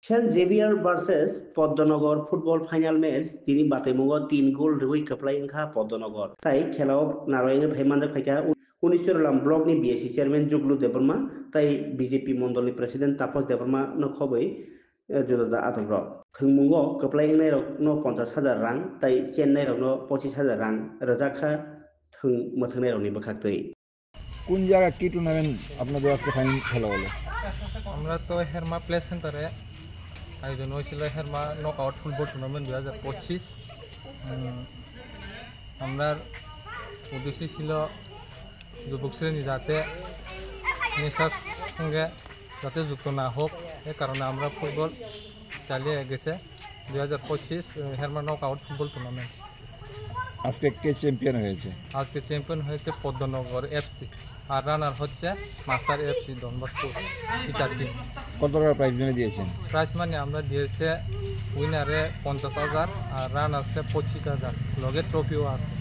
Saint Xavier versus Padmanagar football final match दिनै बाथैमुगाव 3 goal रहुई खोख्लैंखा पद्मनगर ताई खेलाव नारायण भाईमान फाइका 19 ब्लक नि बीएससी चेयरमैन जुगलू देवर्मा ताई बीजेपी मंडल प्रेसिडेंट तापस देवर्मा नखबै जुदा आतंक थंमुगो खोख्लैंनाय रकनो 50,000 रां ताई चेन्नाई रकनो 25,000 रां रजाखा थं मथंनाय रकनि बखाक्तै কোন জায়গা কি টুর্নামেন্ট আপনাদের আজকে ফাইনাল খেলা হলো? আমরা তো হেরমা প্লে সেন্টারে আয়োজন হয়েছিল হেরমা নকআউট ফুটবল টুর্নামেন্ট 2025। আমরা উদ্দেশ্য ছিল যুবক শ্রেণী যাতে নেশার সঙ্গে যাতে যুক্ত না হোক, এ কারণে আমরা ফুটবল চালিয়ে গেছে 2025 হেরমা নকআউট ফুটবল টুর্নামেন্ট। আজকে কে চ্যাম্পিয়ন হয়েছে? আজকে চ্যাম্পিয়ন হয়েছে পদ্মনগর এফসি, আর রানার হচ্ছে master FC Don Bosco teacher team. কত টাকা প্রাইজ মানি দিয়েছেন? প্রাইজ মানি আমরা দিয়েছে উইনারে 50,000 আর রানার্সে 25,000, লগে ট্রফিও আছে।